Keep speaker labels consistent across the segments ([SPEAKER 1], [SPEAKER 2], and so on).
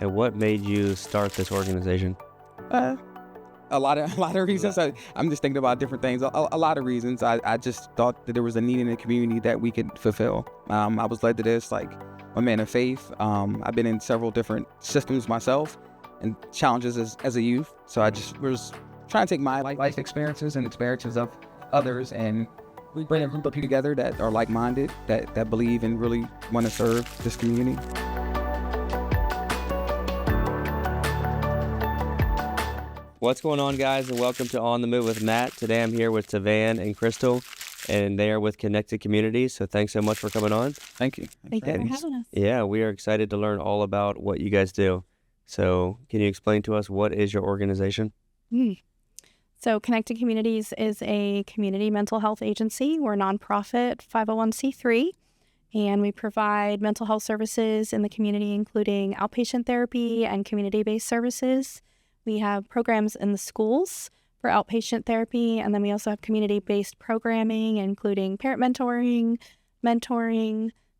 [SPEAKER 1] And what made you start this organization?
[SPEAKER 2] Uh, a lot of reasons. I'm just thinking about different things. A lot of reasons. I just thought that there was a need in the community that we could fulfill. I was led to this like a man of faith. I've been in several different systems myself and challenges as a youth. So I just was trying to take my life experiences and experiences of others, and we bring a group of people together that are like-minded, that believe and really want to serve this community.
[SPEAKER 1] What's going on, guys, and welcome to On the Move with Matt. Today I'm here with Taven and Crystal, and they are with Connected Communities, so thanks so much for coming on.
[SPEAKER 2] Thank you.
[SPEAKER 3] Thank you for having us.
[SPEAKER 1] Yeah, we are excited to learn all about what you guys do. So can you explain to us what is your organization?
[SPEAKER 3] So Connected Communities is a community mental health agency. We're a nonprofit 501c3, and we provide mental health services in the community, including outpatient therapy and community-based services. We have programs in the schools for outpatient therapy, and then we also have community-based programming, including parent mentoring,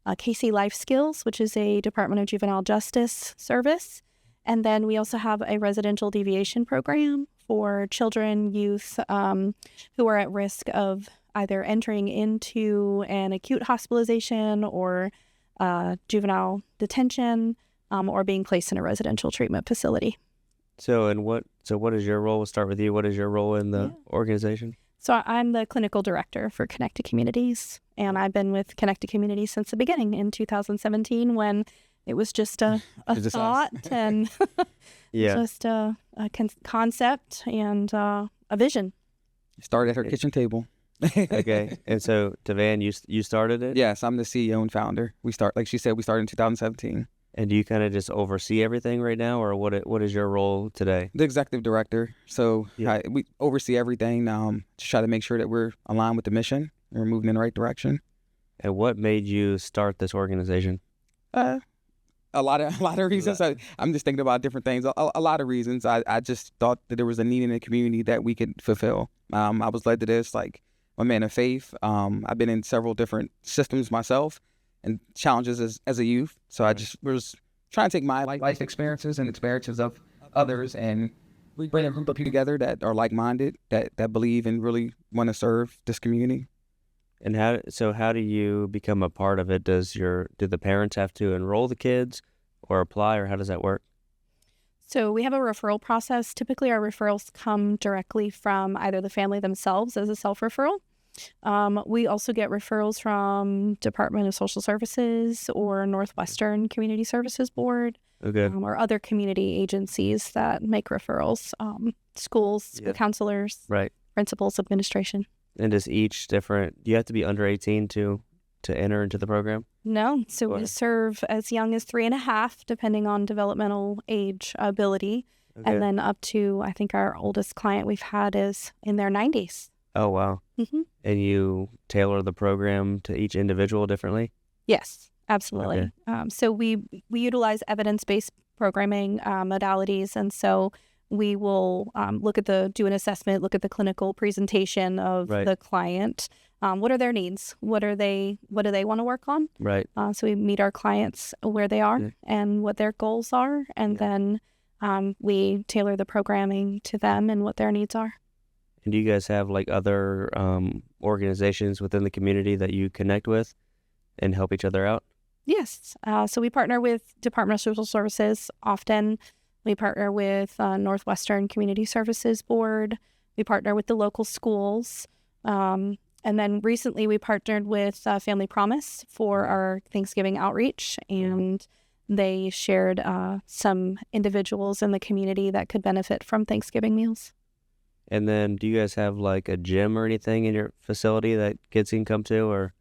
[SPEAKER 3] KC Life Skills, which is a Department of Juvenile Justice service. And then we also have a residential deviation program for children, youth who are at risk of either entering into an acute hospitalization or juvenile detention or being placed in a residential treatment facility.
[SPEAKER 1] So what is your role? We'll start with you. What is your role in the organization?
[SPEAKER 3] So I'm the clinical director for Connected Communities, and I've been with Connected Communities since the beginning in 2017 when it was just a thought and just a concept and a vision.
[SPEAKER 2] Started at her kitchen table.
[SPEAKER 1] Okay. And so, Taven, you started it?
[SPEAKER 2] Yes, I'm the CEO and founder. Like she said, we started in 2017.
[SPEAKER 1] And do you kind of just oversee everything right now, or what is your role today?
[SPEAKER 2] The executive director. So we oversee everything, to try to make sure that we're aligned with the mission and we're moving in the right direction.
[SPEAKER 1] And what made you start this organization?
[SPEAKER 2] A lot of reasons. I'm just thinking about different things. A lot of reasons. I just thought that there was a need in the community that we could fulfill. I was led to this like a man of faith. I've been in several different systems myself and challenges as a youth. So I just was trying to take my life experiences and experiences of others, and we bring a group of people together that are like-minded, that believe and really want to serve this community.
[SPEAKER 1] And how do you become a part of it? Do the parents have to enroll the kids or apply, or how does that work?
[SPEAKER 3] So we have a referral process. Typically our referrals come directly from either the family themselves as a self-referral. We also get referrals from Department of Social Services or Northwestern Community Services Board, or other community agencies that make referrals, schools, school counselors, principals, administration.
[SPEAKER 1] And is each different? Do you have to be under 18 to enter into the program?
[SPEAKER 3] No. So we serve as young as 3.5, depending on developmental age ability. Okay. And then up to, I think our oldest client we've had is in their 90s.
[SPEAKER 1] Oh, wow.
[SPEAKER 3] Mm-hmm.
[SPEAKER 1] And you tailor the program to each individual differently?
[SPEAKER 3] Yes, absolutely. Okay. So we utilize evidence-based programming modalities, and so we will do an assessment, look at the clinical presentation of the client. What are their needs? What do they want to work on?
[SPEAKER 1] Right.
[SPEAKER 3] So we meet our clients where they are and what their goals are, and then we tailor the programming to them and what their needs are.
[SPEAKER 1] And do you guys have like other organizations within the community that you connect with and help each other out?
[SPEAKER 3] Yes. So we partner with Department of Social Services often. We partner with Northwestern Community Services Board. We partner with the local schools. And then recently we partnered with Family Promise for our Thanksgiving outreach, and they shared some individuals in the community that could benefit from Thanksgiving meals.
[SPEAKER 1] And then do you guys have like a gym or anything in your facility that kids can come to, or?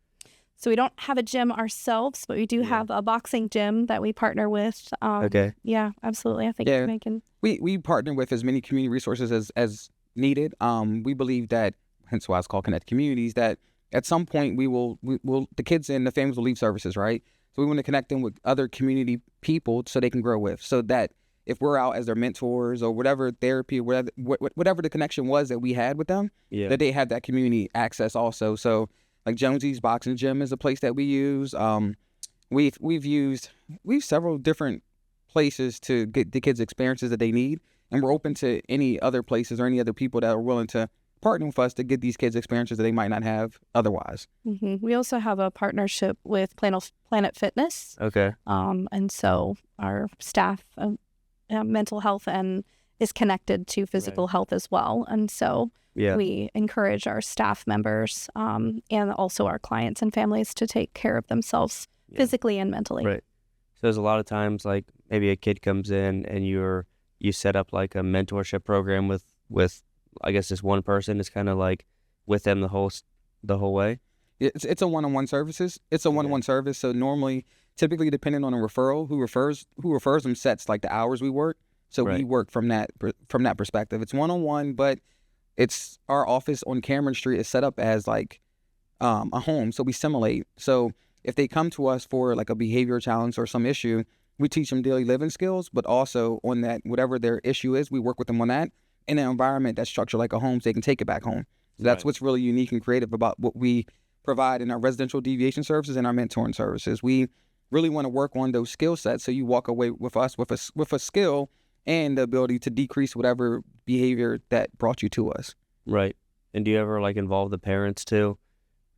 [SPEAKER 3] So we don't have a gym ourselves, but we do have a boxing gym that we partner with.
[SPEAKER 1] Okay.
[SPEAKER 3] Yeah, absolutely. I think
[SPEAKER 2] we partner with as many community resources as needed. We believe that, hence why it's called Connect Communities, that at some point the kids and the families will leave services, right? So we want to connect them with other community people so they can grow with, so that if we're out as their mentors or whatever therapy, whatever the connection was that we had with them, that they have that community access also. So like Jonesy's Boxing Gym is a place that we use. We've used several different places to get the kids experiences that they need. And we're open to any other places or any other people that are willing to partner with us to get these kids experiences that they might not have otherwise.
[SPEAKER 3] We also have a partnership with Planet Fitness.
[SPEAKER 1] Okay.
[SPEAKER 3] And so our staff, mental health and is connected to physical health as well. And so we encourage our staff members and also our clients and families to take care of themselves physically and mentally.
[SPEAKER 1] Right. So there's a lot of times like maybe a kid comes in and you set up like a mentorship program with I guess just one person is kind of like with them the whole way.
[SPEAKER 2] It's a one-on-one services. It's a one-on-one service. So normally, typically, depending on a referral, who refers them sets like the hours we work. So we work from that perspective. It's one-on-one, but it's our office on Cameron Street is set up as like a home. So we simulate. So if they come to us for like a behavior challenge or some issue, we teach them daily living skills, but also on that, whatever their issue is, we work with them on that in an environment that's structured like a home so they can take it back home. So that's what's really unique and creative about what we provide in our residential deviation services and our mentoring services. We really want to work on those skill sets so you walk away with us with a skill and the ability to decrease whatever behavior that brought you to us.
[SPEAKER 1] Right. And do you ever like involve the parents too?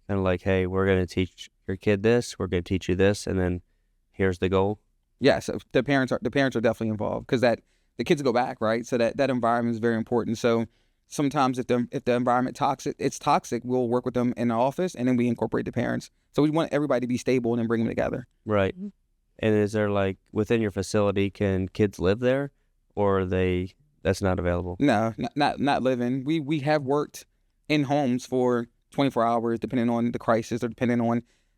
[SPEAKER 1] Kind of like, hey, we're going to teach your kid this, we're going to teach you this, and then here's the goal.
[SPEAKER 2] Yeah, so the parents are definitely involved because the kids go back, right? So that environment is very important. So sometimes if the environment it's toxic, we'll work with them in the office and then we incorporate the parents. So we want everybody to be stable and then bring them together.
[SPEAKER 1] Right. And is there like within your facility, can kids live there, or that's not available?
[SPEAKER 2] No, not living. We have worked in homes for 24 hours, depending on the crisis or depending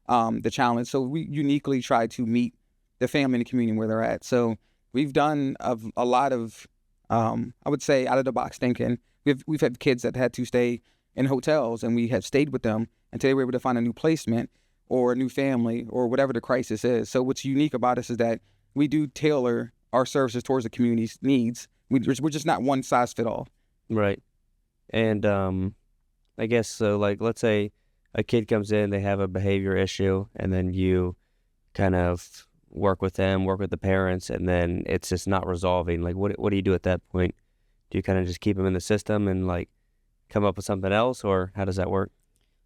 [SPEAKER 2] on the challenge. So we uniquely try to meet the family and the community where they're at. So we've done a lot of, I would say, out of the box thinking. We've had kids that had to stay in hotels, and we have stayed with them until they were able to find a new placement or a new family or whatever the crisis is. So what's unique about us is that we do tailor our services towards the community's needs. We're just not one size fit all.
[SPEAKER 1] Right. And I guess so. Like, let's say a kid comes in, they have a behavior issue, and then you kind of work with them, work with the parents, and then it's just not resolving. Like, what do you do at that point? Do you kind of just keep them in the system and like come up with something else, or how does that work?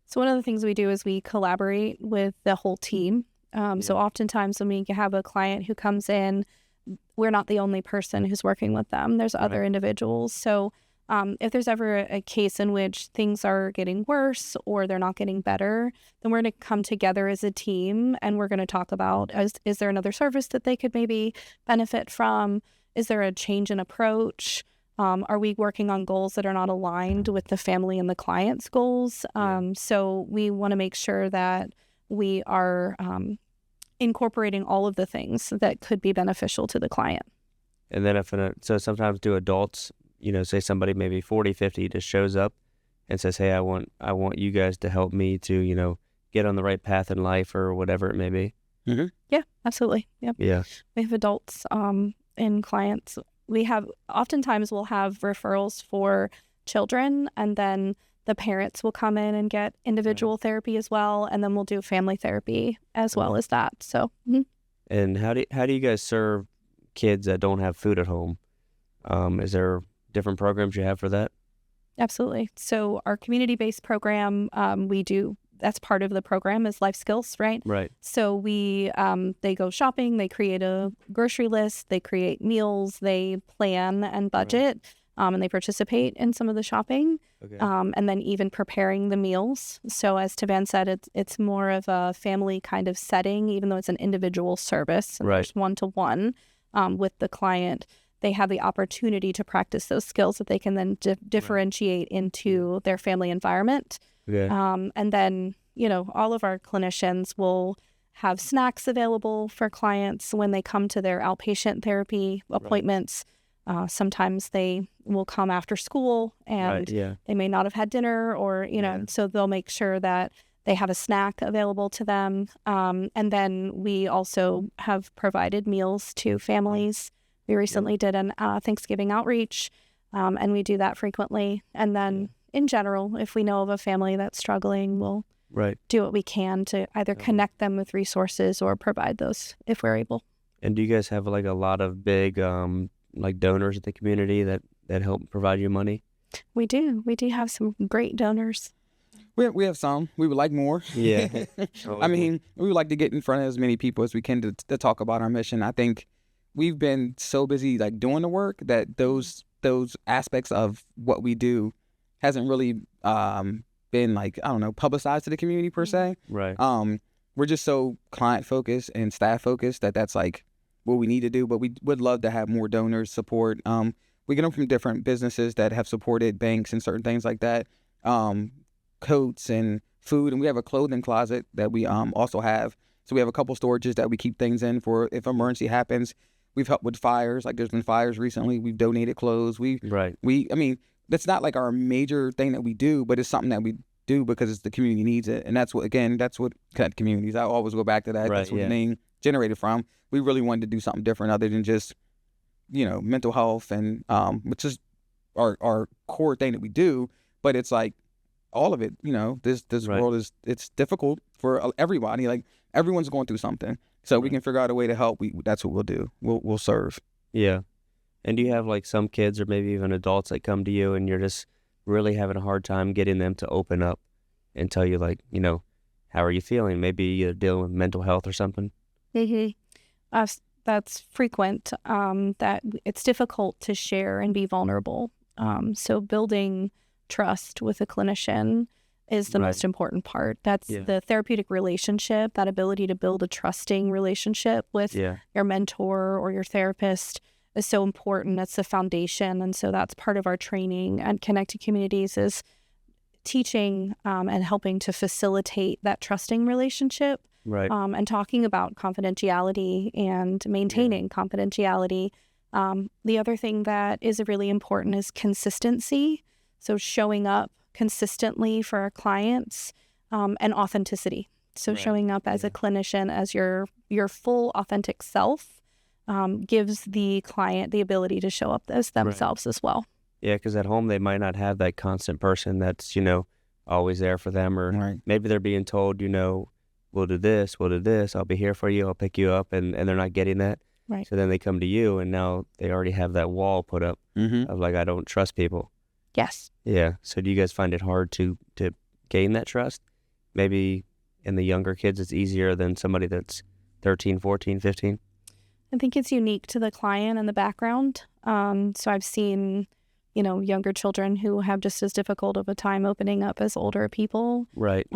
[SPEAKER 3] So one of the things we do is we collaborate with the whole team. So oftentimes when we have a client who comes in, we're not the only person who's working with them. There's other individuals. So if there's ever a case in which things are getting worse or they're not getting better, then we're going to come together as a team and we're going to talk about, is there another service that they could maybe benefit from? Is there a change in approach? Are we working on goals that are not aligned with the family and the client's goals? So we want to make sure that we are incorporating all of the things that could be beneficial to the client.
[SPEAKER 1] And then so sometimes do adults, say somebody maybe 40, 50 just shows up and says, hey, I want you guys to help me to, get on the right path in life or whatever it may be.
[SPEAKER 2] Mm-hmm.
[SPEAKER 3] Yeah, absolutely. Yep.
[SPEAKER 1] Yeah.
[SPEAKER 3] We have adults and clients. Oftentimes we'll have referrals for children, and then the parents will come in and get individual therapy as well, and then we'll do family therapy as well as that. So.
[SPEAKER 1] And how do you guys serve kids that don't have food at home? Is there different programs you have for that?
[SPEAKER 3] Absolutely. So our community-based program, that's part of the program is life skills, right?
[SPEAKER 1] Right.
[SPEAKER 3] So they go shopping, they create a grocery list, they create meals, they plan and budget, and they participate in some of the shopping, and then even preparing the meals. So as Taven said, it's more of a family kind of setting, even though it's an individual service, and there's one-to-one with the client. They have the opportunity to practice those skills that they can then differentiate into their family environment.
[SPEAKER 1] Okay.
[SPEAKER 3] And then, all of our clinicians will have snacks available for clients when they come to their outpatient therapy appointments. Sometimes they will come after school and they may not have had dinner or, so they'll make sure that they have a snack available to them. And then we also have provided meals to families. We recently did an Thanksgiving outreach, and we do that frequently. And then in general, if we know of a family that's struggling, we'll do what we can to either connect them with resources or provide those if we're able.
[SPEAKER 1] And do you guys have like a lot of big like donors in the community that help provide you money?
[SPEAKER 3] We do. We do have some great donors.
[SPEAKER 2] We have some. We would like more.
[SPEAKER 1] Yeah.
[SPEAKER 2] I
[SPEAKER 1] Always more.
[SPEAKER 2] mean, we would like to get in front of as many people as we can to talk about our mission. I think we've been so busy like doing the work that those aspects of what we do hasn't really been like, I don't know, publicized to the community per se.
[SPEAKER 1] Right.
[SPEAKER 2] We're just so client focused and staff focused that that's like what we need to do. But we would love to have more donors support. We get them from different businesses that have supported banks and certain things like that. Coats and food, and we have a clothing closet that we also have. So we have a couple storages that we keep things in for if emergency happens. We've helped with fires, like there's been fires recently. We've donated clothes.
[SPEAKER 1] Right.
[SPEAKER 2] I mean, that's not like our major thing that we do, but it's something that we do because it's the community needs it, and that's what connect communities. I always go back to that.
[SPEAKER 1] Right,
[SPEAKER 2] That's where
[SPEAKER 1] yeah.
[SPEAKER 2] the name generated from. We really wanted to do something different other than just mental health and which is our core thing that we do, but it's like all of it. This
[SPEAKER 1] Right.
[SPEAKER 2] world it's difficult for everybody. Like everyone's going through something, so we
[SPEAKER 1] Right.
[SPEAKER 2] can figure out a way to help. That's what we'll do. We'll serve.
[SPEAKER 1] Yeah. And do you have like some kids or maybe even adults that come to you and you're just really having a hard time getting them to open up and tell you like, how are you feeling? Maybe you're dealing with mental health or something.
[SPEAKER 3] Mm-hmm. That's frequent, that it's difficult to share and be vulnerable. So building trust with a clinician is the
[SPEAKER 1] Right.
[SPEAKER 3] most important part. That's
[SPEAKER 1] Yeah.
[SPEAKER 3] the therapeutic relationship, that ability to build a trusting relationship with
[SPEAKER 1] Yeah.
[SPEAKER 3] your mentor or your therapist is so important. That's the foundation. And so that's part of our training at Connected Communities is teaching and helping to facilitate that trusting relationship.
[SPEAKER 1] Right.
[SPEAKER 3] And talking about confidentiality and maintaining confidentiality. The other thing that is really important is consistency. So showing up consistently for our clients and authenticity. So
[SPEAKER 1] Right.
[SPEAKER 3] showing up as
[SPEAKER 1] Yeah.
[SPEAKER 3] a clinician as your full authentic self gives the client the ability to show up as themselves as well.
[SPEAKER 1] Yeah, because at home they might not have that constant person that's, always there for them, or
[SPEAKER 2] Right.
[SPEAKER 1] maybe they're being told, we'll do this, I'll be here for you, I'll pick you up, and they're not getting that.
[SPEAKER 3] Right.
[SPEAKER 1] So then they come to you, and now they already have that wall put up
[SPEAKER 2] Mm-hmm.
[SPEAKER 1] of like, I don't trust people.
[SPEAKER 3] Yes.
[SPEAKER 1] Yeah. So do you guys find it hard to gain that trust? Maybe in the younger kids it's easier than somebody that's 13, 14, 15?
[SPEAKER 3] I think it's unique to the client and the background. So I've seen, younger children who have just as difficult of a time opening up as older people
[SPEAKER 1] Right.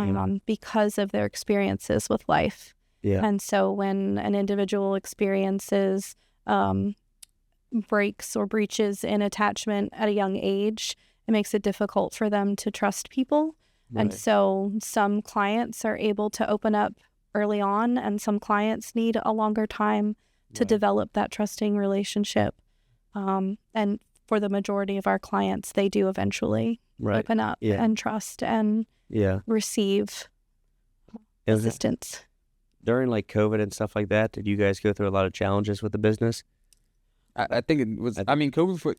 [SPEAKER 3] because of their experiences with life.
[SPEAKER 1] Yeah.
[SPEAKER 3] And so when an individual experiences breaks or breaches in attachment at a young age, it makes it difficult for them to trust people. And
[SPEAKER 1] Right.
[SPEAKER 3] so some clients are able to open up early on, and some clients need a longer time to
[SPEAKER 1] Right.
[SPEAKER 3] develop that trusting relationship. And for the majority of our clients, they do eventually
[SPEAKER 1] Right.
[SPEAKER 3] open up
[SPEAKER 1] Yeah.
[SPEAKER 3] and trust and
[SPEAKER 1] Yeah.
[SPEAKER 3] receive
[SPEAKER 1] And was it
[SPEAKER 3] assistance.
[SPEAKER 1] during like COVID and stuff like that, did you guys go through a lot of challenges with the business?
[SPEAKER 2] I think it was.
[SPEAKER 1] I-
[SPEAKER 2] I mean, COVID for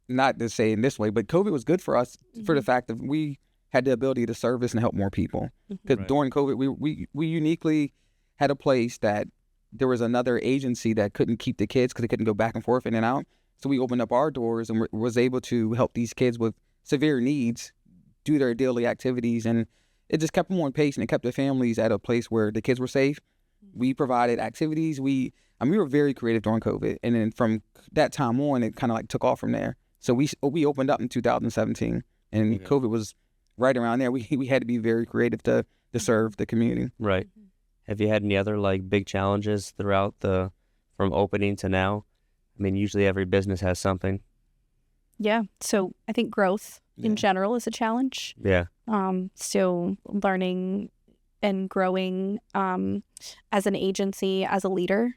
[SPEAKER 2] not to say in this way, but COVID was good for us for the fact that we had the ability to service and help more people. Because
[SPEAKER 1] Right.
[SPEAKER 2] during COVID, we uniquely had a place that there was another agency that couldn't keep the kids because they couldn't go back and forth in and out. So we opened up our doors and was able to help these kids with severe needs do their daily activities, and it just kept them on pace and it kept the families at a place where the kids were safe. We provided activities. We were very creative during COVID, and then from that time on, it kind of like took off from there. So we opened up in 2017, and
[SPEAKER 1] Okay.
[SPEAKER 2] COVID was right around there. We had to be very creative to serve the community.
[SPEAKER 1] Right. Have you had any other like big challenges throughout from opening to now? I mean, usually every business has something.
[SPEAKER 3] Yeah. So I think growth in
[SPEAKER 2] Yeah.
[SPEAKER 3] general is a challenge.
[SPEAKER 1] Yeah.
[SPEAKER 3] So learning and growing as an agency, as a leader.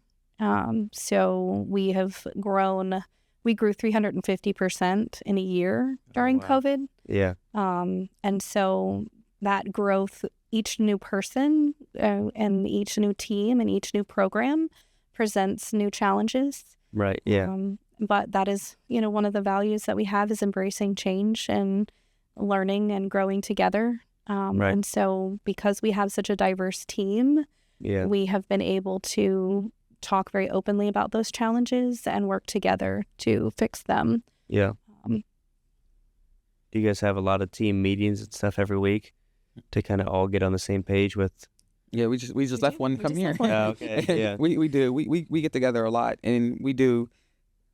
[SPEAKER 3] So we have grown. We grew 350% in a year during
[SPEAKER 1] wow.
[SPEAKER 3] COVID.
[SPEAKER 1] Yeah.
[SPEAKER 3] And so that growth, each new person and each new team and each new program presents new challenges.
[SPEAKER 1] Right. Yeah.
[SPEAKER 3] But that is, one of the values that we have is embracing change and learning and growing together.
[SPEAKER 1] Right.
[SPEAKER 3] And so because we have such a diverse team,
[SPEAKER 1] Yeah.
[SPEAKER 3] we have been able to talk very openly about those challenges and work together to fix them.
[SPEAKER 1] Yeah.
[SPEAKER 3] Um,
[SPEAKER 1] Do you guys have a lot of team meetings and stuff every week to kind of all get on the same page with?
[SPEAKER 2] Yeah, we just left one to come here.
[SPEAKER 1] Okay. Yeah.
[SPEAKER 2] We do. We get together a lot, and we do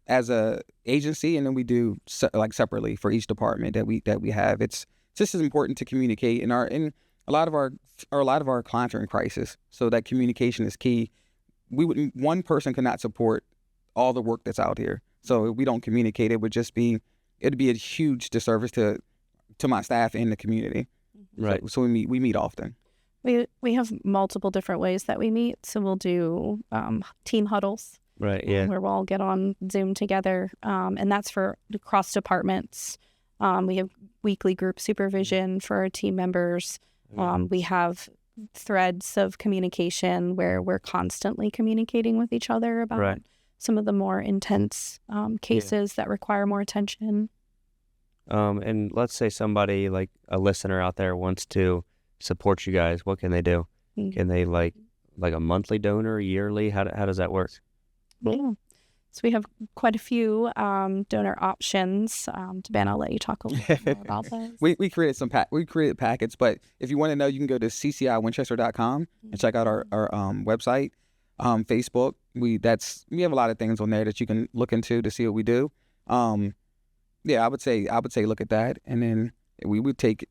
[SPEAKER 2] as a agency, and then we do like separately for each department that we have. It's just as important to communicate, and a lot of our clients are in crisis, so that communication is key. One person cannot support all the work that's out here, so if we don't communicate, it'd be a huge disservice to my staff and the community.
[SPEAKER 1] Right.
[SPEAKER 2] So we meet often.
[SPEAKER 3] We have multiple different ways that we meet. So we'll do team huddles.
[SPEAKER 1] Right. Yeah.
[SPEAKER 3] Where we'll all get on Zoom together, and that's for cross departments. We have weekly group supervision for our team members. We have threads of communication where we're constantly communicating with each other about some of the more intense cases that require more attention.
[SPEAKER 1] And let's say somebody, like a listener out there, wants to support you guys. What can they do? Can they like a monthly donor, yearly? How does that work?
[SPEAKER 3] Yeah. So we have quite a few donor options. Ben, I'll let you talk a little bit more about those.
[SPEAKER 2] We created we created packets, but if you want to know, you can go to cciwinchester.com and check out our website, Facebook. We have a lot of things on there that you can look into to see what we do. Yeah, I would say look at that, and then we'll take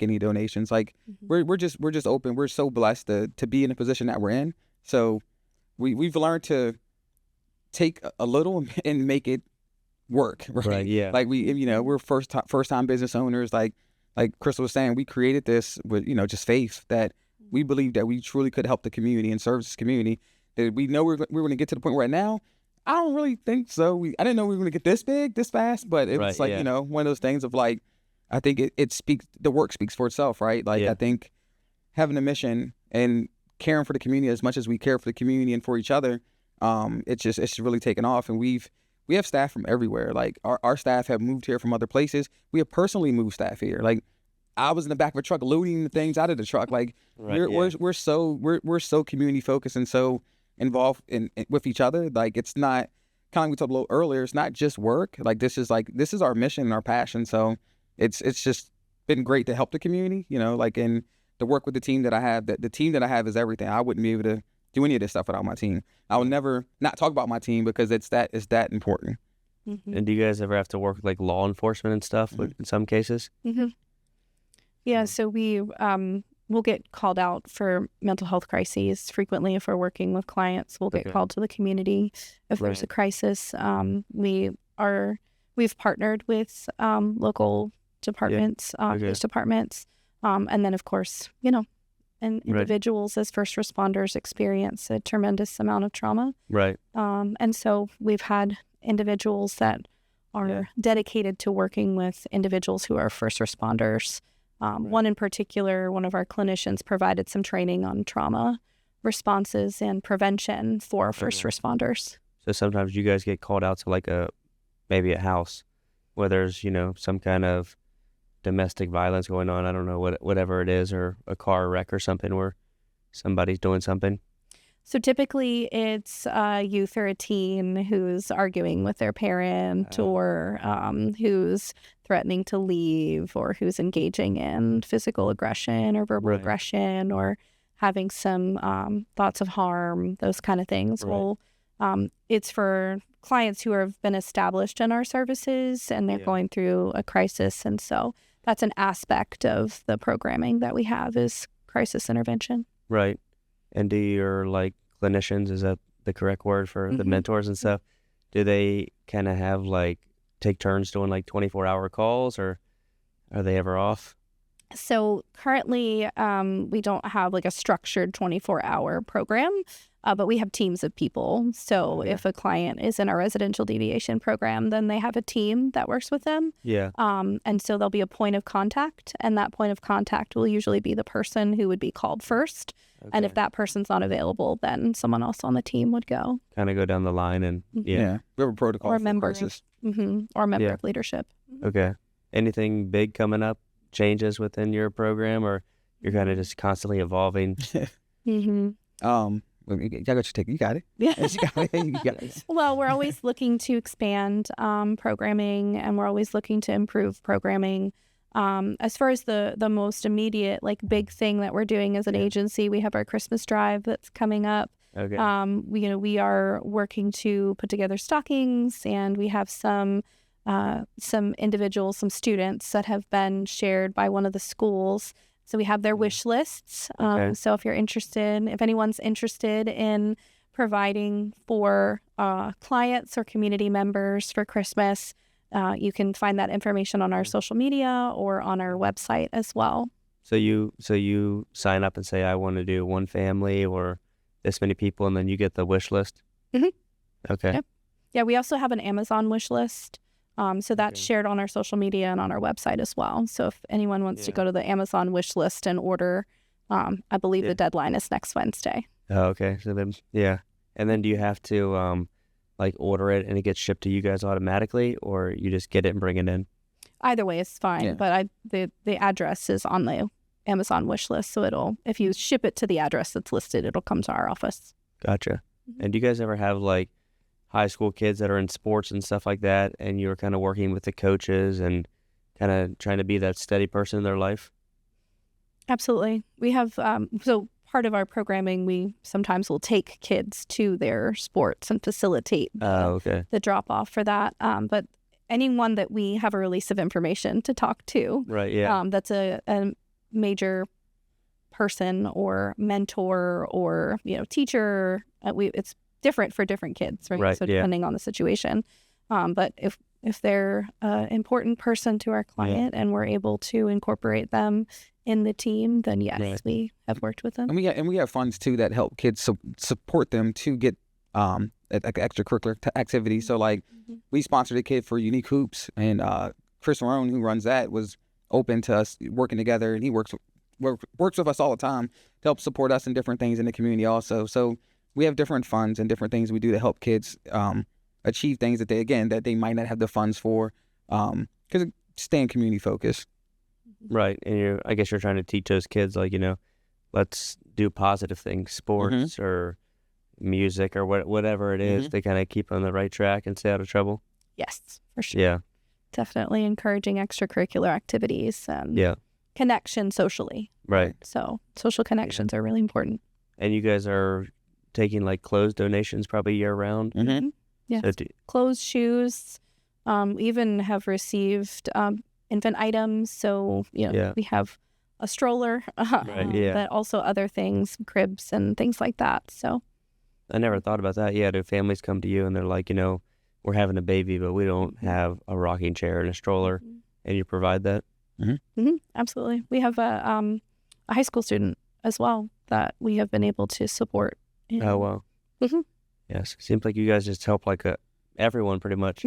[SPEAKER 2] any donations. Like we're just open. We're so blessed to be in the position that we're in. So we've learned to take a little and make it work, right?
[SPEAKER 1] Yeah.
[SPEAKER 2] Like we're first time business owners. Like Crystal was saying, we created this with just faith that we believe that we truly could help the community and serve this community. That we know we're going to get to the point right now. I don't really think so. I didn't know we were going to get this big, this fast, but it was like one of those things of like, I think it speaks. The work speaks for itself, right? Like I think having a mission and caring for the community as much as we care for the community and for each other. It's really taken off, and we have staff from everywhere. Like our staff have moved here from other places. We have personally moved staff here. Like I was in the back of a truck loading the things out of the truck. Like we're so community focused and so involved with each other. Like it's not kind of like we talked a little earlier. It's not just work. Like this is our mission and our passion. So it's just been great to help the community. Like and to work with the team that I have. The team that I have is everything. I wouldn't be able to do any of this stuff without my team. I will never not talk about my team because it's that important.
[SPEAKER 1] And do you guys ever have to work with like law enforcement and stuff in some cases?
[SPEAKER 3] Yeah, so we we'll get called out for mental health crises frequently. If we're working with clients, we'll get called to the community if there's a crisis. We've partnered with local departments, police departments, and then of course, and individuals as first responders experience a tremendous amount of trauma. Right. And so we've had individuals that are dedicated to working with individuals who are first responders. One in particular, one of our clinicians provided some training on trauma responses and prevention for first responders.
[SPEAKER 1] So sometimes you guys get called out to like maybe a house where there's, some kind of domestic violence going on. I don't know whatever it is, or a car wreck or something where somebody's doing something.
[SPEAKER 3] So typically it's a youth or a teen who's arguing with their parent or who's threatening to leave or who's engaging in physical aggression or verbal aggression or having some thoughts of harm, those kind of things. Well, it's for clients who have been established in our services and they're going through a crisis. And so that's an aspect of the programming that we have is crisis intervention.
[SPEAKER 1] Right. And do your clinicians, is that the correct word for the mentors and stuff? Do they kind of have take turns doing 24-hour calls, or are they ever off?
[SPEAKER 3] So currently we don't have a structured 24-hour program, but we have teams of people. So if a client is in our residential deviation program, then they have a team that works with them. Yeah. And so there'll be a point of contact, and that point of contact will usually be the person who would be called first. Okay. And if that person's not available, then someone else on the team would go.
[SPEAKER 1] Kind of go down the line and
[SPEAKER 2] we have a protocol
[SPEAKER 3] or
[SPEAKER 2] for crisis.
[SPEAKER 3] Or a member of leadership.
[SPEAKER 1] Okay. Anything big coming up? Changes within your program, or you're kind of just constantly evolving?
[SPEAKER 2] Y'all got your take. You got it.
[SPEAKER 3] Yeah.
[SPEAKER 2] You got it. You got it.
[SPEAKER 3] Well, we're always looking to expand programming, and we're always looking to improve programming. As far as the most immediate, like, big thing that we're doing as an agency, we have our Christmas drive that's coming up.
[SPEAKER 1] Okay.
[SPEAKER 3] We are working to put together stockings, and we have some individuals, some students that have been shared by one of the schools. So we have their wish lists.
[SPEAKER 1] Okay.
[SPEAKER 3] So if anyone's interested in providing for clients or community members for Christmas, you can find that information on our social media or on our website as well.
[SPEAKER 1] So you sign up and say, I want to do one family or this many people, and then you get the wish list?
[SPEAKER 3] Mhm.
[SPEAKER 1] Okay.
[SPEAKER 3] Yep. Yeah, we also have an Amazon wish list. So that's shared on our social media and on our website as well. So if anyone wants to go to the Amazon wish list and order, I believe the deadline is next Wednesday.
[SPEAKER 1] Oh, okay. So then, and then do you have to like order it and it gets shipped to you guys automatically, or you just get it and bring it in?
[SPEAKER 3] Either way is fine,
[SPEAKER 2] Yeah.
[SPEAKER 3] but the address is on the Amazon wish list, so if you ship it to the address that's listed, it'll come to our office.
[SPEAKER 1] Gotcha. And do you guys ever have like high school kids that are in sports and stuff like that, and you're kind of working with the coaches and kind of trying to be that steady person in their life?
[SPEAKER 3] Absolutely. We have, so part of our programming, we sometimes will take kids to their sports and facilitate
[SPEAKER 1] Okay.
[SPEAKER 3] the drop off for that. But anyone that we have a release of information to talk to,
[SPEAKER 1] Right. Yeah.
[SPEAKER 3] that's a major person or mentor or teacher, it's different for different kids, right?
[SPEAKER 1] Right,
[SPEAKER 3] So
[SPEAKER 1] yeah.
[SPEAKER 3] depending on the situation, but if they're an important person to our client and we're able to incorporate them in the team, then yes,
[SPEAKER 1] Right.
[SPEAKER 3] we have worked with them.
[SPEAKER 2] And we have funds too that help kids support them to get extracurricular activities. So like we sponsored a kid for Unique Hoops, and Chris Roan, who runs that, was open to us working together, and he works with us all the time to help support us in different things in the community also. So we have different funds and different things we do to help kids achieve things that they might not have the funds for, because staying community focused.
[SPEAKER 1] Right. And I guess you're trying to teach those kids, like, let's do positive things, sports or music or whatever it is, to kind of keep on the right track and stay out of trouble.
[SPEAKER 3] Yes, for sure.
[SPEAKER 1] Yeah.
[SPEAKER 3] Definitely encouraging extracurricular activities and connection socially.
[SPEAKER 1] Right.
[SPEAKER 3] So social connections are really important.
[SPEAKER 1] And you guys are taking like clothes donations probably year round?
[SPEAKER 3] Mm-hmm. Yes.
[SPEAKER 1] So
[SPEAKER 3] Clothes, shoes, we even have received infant items. So, we have a stroller, but also other things, cribs and things like that. So
[SPEAKER 1] I never thought about that. Yeah, do families come to you and they're like, we're having a baby, but we don't have a rocking chair and a stroller, and you provide that?
[SPEAKER 3] Absolutely. We have a high school student as well that we have been able to support.
[SPEAKER 1] Oh, wow. Yes. Seems like you guys just help like everyone pretty much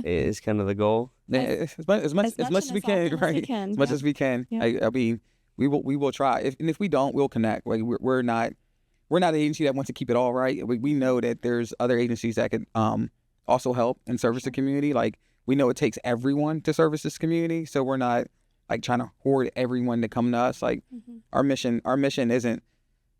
[SPEAKER 1] is kind of the goal.
[SPEAKER 2] Yeah, as much as we can, right? As much as we can.
[SPEAKER 3] Yeah.
[SPEAKER 2] I mean, we will try. If we don't, we'll connect. Like we're not an agency that wants to keep it all right. We know that there's other agencies that could also help and service the community. Like we know it takes everyone to service this community, so we're not like trying to hoard everyone to come to us. Like our mission isn't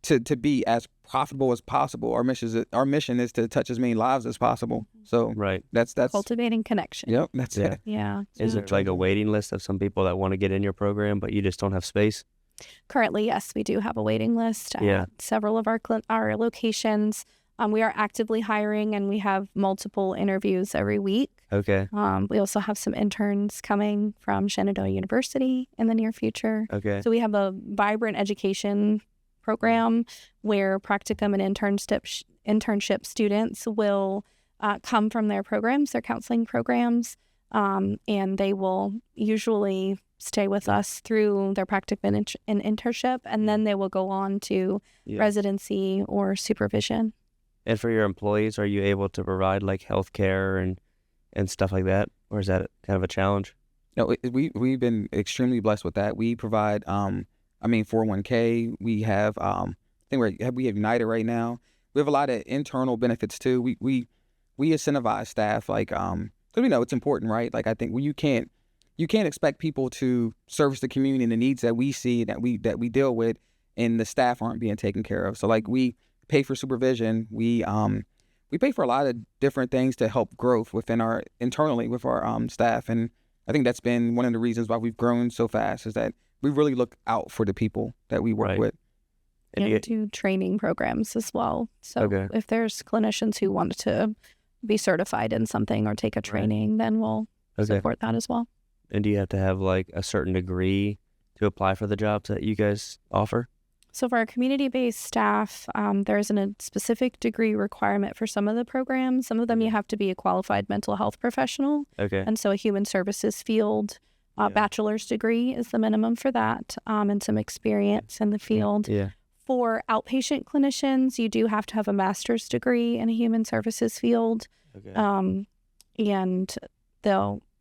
[SPEAKER 2] to be as profitable as possible. Our mission is to touch as many lives as possible. So
[SPEAKER 1] right,
[SPEAKER 2] that's
[SPEAKER 3] cultivating connection.
[SPEAKER 2] Yep, that's it.
[SPEAKER 3] Yeah.
[SPEAKER 1] Is there like a waiting list of some people that want to get in your program, but you just don't have space?
[SPEAKER 3] Currently, yes, we do have a waiting list at several of our locations. We are actively hiring, and we have multiple interviews every week.
[SPEAKER 1] Okay.
[SPEAKER 3] We also have some interns coming from Shenandoah University in the near future.
[SPEAKER 1] Okay.
[SPEAKER 3] So we have a vibrant education program where practicum and internship students will come from their programs, their counseling programs, and they will usually stay with us through their practicum and internship, and then they will go on to residency or supervision.
[SPEAKER 1] And for your employees, are you able to provide like health care and stuff like that? Or is that kind of a challenge?
[SPEAKER 2] No, we've been extremely blessed with that. We provide 401k. We have we have United right now. We have a lot of internal benefits too. We incentivize staff, like because we know it's important, right? Like I think you can't expect people to service the community and the needs that we see that we deal with, and the staff aren't being taken care of. So like we pay for supervision, we pay for a lot of different things to help growth within our internally with our staff, and I think that's been one of the reasons why we've grown so fast is that we really look out for the people that we work
[SPEAKER 1] Right.
[SPEAKER 2] with.
[SPEAKER 1] And
[SPEAKER 3] And
[SPEAKER 1] you,
[SPEAKER 3] do training programs as well. So
[SPEAKER 1] Okay.
[SPEAKER 3] if there's clinicians who want to be certified in something or take a training, then we'll
[SPEAKER 1] okay.
[SPEAKER 3] support that as well.
[SPEAKER 1] And do you have to have like a certain degree to apply for the jobs that you guys offer?
[SPEAKER 3] So for our community-based staff, there isn't a specific degree requirement for some of the programs. Some of them you have to be a qualified mental health professional.
[SPEAKER 1] Okay.
[SPEAKER 3] And so a human services field
[SPEAKER 1] Yeah.
[SPEAKER 3] bachelor's degree is the minimum for that, and some experience in the field.
[SPEAKER 1] Yeah.
[SPEAKER 3] For outpatient clinicians, you do have to have a master's degree in a human services field.
[SPEAKER 1] Okay.
[SPEAKER 3] And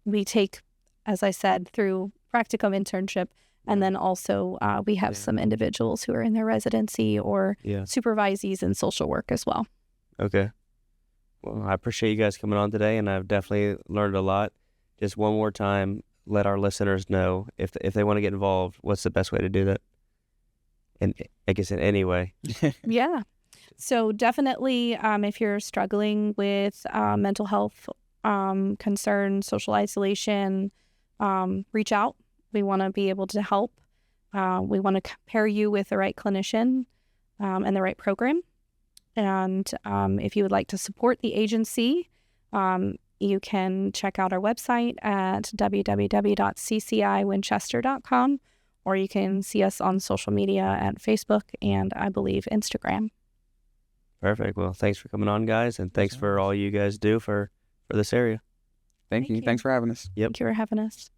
[SPEAKER 3] we take, as I said, through practicum internship. And then also we have some individuals who are in their residency or
[SPEAKER 1] Yeah.
[SPEAKER 3] supervisees in social work as well.
[SPEAKER 1] Okay. Well, I appreciate you guys coming on today, and I've definitely learned a lot. Just one more time, let our listeners know if they want to get involved, what's the best way to do that? And I guess in any way.
[SPEAKER 3] Yeah. So definitely if you're struggling with mental health concerns, social isolation, reach out. We want to be able to help. We want to pair you with the right clinician and the right program. And if you would like to support the agency, you can check out our website at www.cciwinchester.com, or you can see us on social media at Facebook and I believe Instagram.
[SPEAKER 1] Perfect. Well, thanks for coming on, guys, and thanks for all you guys do for this area.
[SPEAKER 2] Thank you.
[SPEAKER 3] you.
[SPEAKER 2] Thanks for having us.
[SPEAKER 1] Yep.
[SPEAKER 3] Thank you for having us.